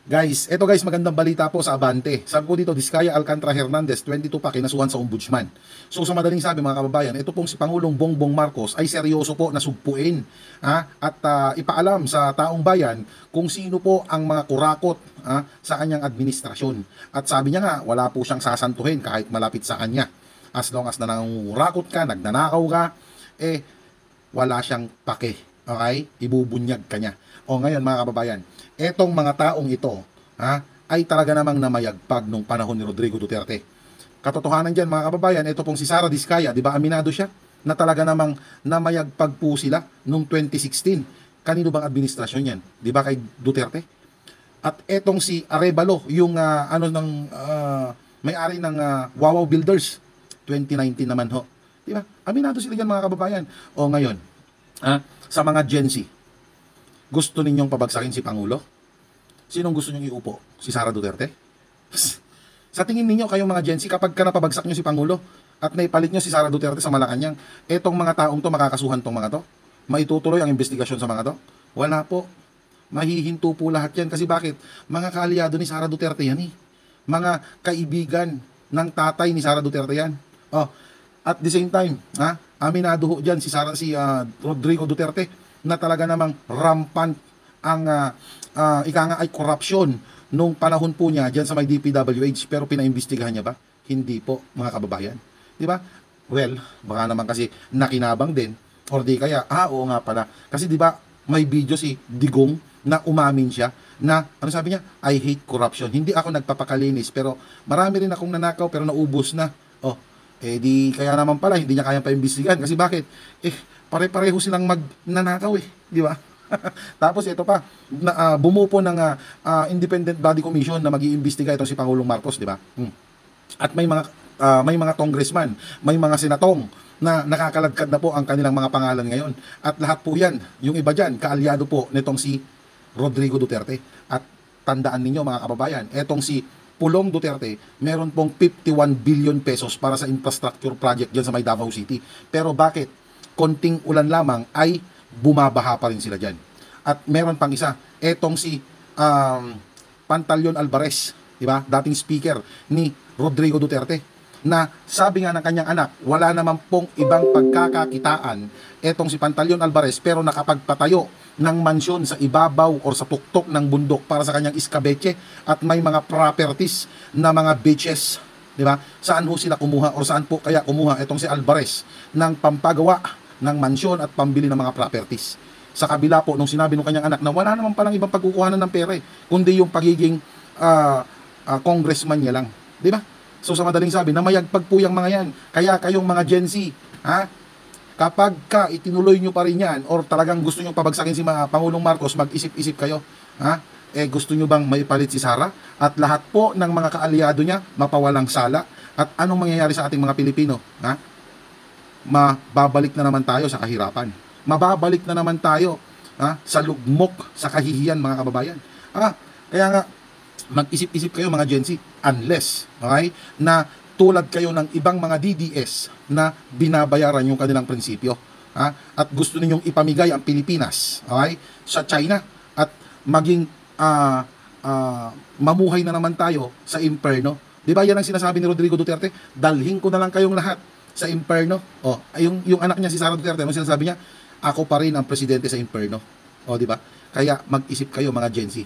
Guys, eto guys, magandang balita po sa Abante. Sabi ko dito, Diskaya Alcantara Hernandez, 22 pa, kinasuhan sa ombudsman. So sa madaling sabi mga kababayan, ito pong si Pangulong Bongbong Marcos ay seryoso po na sugpuin at ipaalam sa taong bayan kung sino po ang mga kurakot sa kanyang administrasyon. At sabi niya nga, wala po siyang sasantuhin kahit malapit sa kanya. As long as nanangurakot ka, nagnanakaw ka, wala siyang pake. Okay? Ibubunyag ka niya. O ngayon mga kababayan, etong mga taong ito ay talaga namang namayagpag nung panahon ni Rodrigo Duterte. Katotohanan dyan mga kababayan, ito pong si Sara Diskaya, di ba aminado siya na talaga namang namayagpag po sila nung 2016. Kanino bang administrasyon yan? Di ba kay Duterte? At etong si Arevalo, yung may-ari ng Wawaw Builders, 2019 naman ho. Di ba? Aminado sila dyan mga kababayan. O ngayon, sa mga Gen Z, gusto ninyong pabagsakin si Pangulo? Sinong gusto ninyong iupo? Si Sara Duterte? Sa tingin ninyo, kayong mga Gen Z, kapag ka napabagsak nyo si Pangulo at naipalit nyo si Sara Duterte sa Malacanang, etong mga taong to, makakasuhan tong mga to? Maitutuloy ang investigasyon sa mga to? Wala po. Mahihinto po lahat yan. Kasi bakit? Mga kaalyado ni Sara Duterte yan eh. Mga kaibigan ng tatay ni Sara Duterte yan. At the same time, aminado ho dyan si Rodrigo Duterte na talaga namang rampant ang ika nga ay korupsyon nung panahon po niya dyan sa may DPWH, pero pinaimbestigahan niya ba? Hindi po mga kababayan. Di ba? Well, baka naman kasi nakinabang din, or di kaya, oo nga pala. Kasi di ba may video si Digong na umamin siya na, ano sabi niya? I hate corruption. Hindi ako nagpapakalinis, pero marami rin akong nanakaw pero naubos na. Di kaya naman pala hindi niya kayang paimbestigahan. Kasi bakit? Pare-pareho silang magnanakaw di ba? Tapos ito pa, bumuo po ng independent body commission na mag-iimbestiga itong si Pangulong Marcos, di ba? At may mga congressman, may mga senatong na nakakaladkad na po ang kanilang mga pangalan ngayon. At lahat po yan, yung iba dyan, kaalyado po nitong si Rodrigo Duterte. At tandaan ninyo mga kababayan, etong si Pulong Duterte, meron pong 51 billion pesos para sa infrastructure project dyan sa may Davao City. Pero bakit? Konting ulan lamang ay bumabaha pa rin sila dyan. At meron pang isa, etong si Pantaleon Alvarez, di ba? Dating speaker ni Rodrigo Duterte, na sabi nga ng kanyang anak, wala naman pong ibang pagkakakitaan etong si Pantaleon Alvarez, pero nakapagpatayo ng mansyon sa ibabaw or sa tuktok ng bundok para sa kanyang iskabeche, at may mga properties na mga beaches, di ba? Saan ho sila kumuha or saan po kaya kumuha etong si Alvarez ng pampagawa ng mansyon at pambili ng mga properties? Sa kabila po nung sinabi ng kanyang anak na wala naman palang ibang pagkukuhanan ng pera kundi yung pagiging congressman niya lang, di ba? So sa madaling sabi, namayagpag po yung mga yan. Kaya kayong mga Gen Z, kapag ka itinuloy nyo pa rin yan or talagang gusto nyo pabagsakin si Pangulong Marcos, mag-isip-isip kayo, gusto nyo bang maipalit si Sara at lahat po ng mga kaalyado niya mapawalang sala? At anong mangyayari sa ating mga Pilipino? Mababalik na naman tayo sa kahirapan. Mababalik na naman tayo sa lugmok, sa kahihiyan mga kababayan. Kaya nga, mag-isip-isip kayo mga Gen Z, unless, na tulad kayo ng ibang mga DDS na binabayaran yung kanilang prinsipyo. At gusto ninyong ipamigay ang Pilipinas sa China at maging mamuhay na naman tayo sa imperno. Di ba yan ang sinasabi ni Rodrigo Duterte? Dalhin ko na lang kayong lahat sa imperno. Yung anak niya si Sara Duterte, ano sinasabi niya? Ako pa rin ang presidente sa imperno. Di ba? Kaya mag-isip kayo mga Gen Z.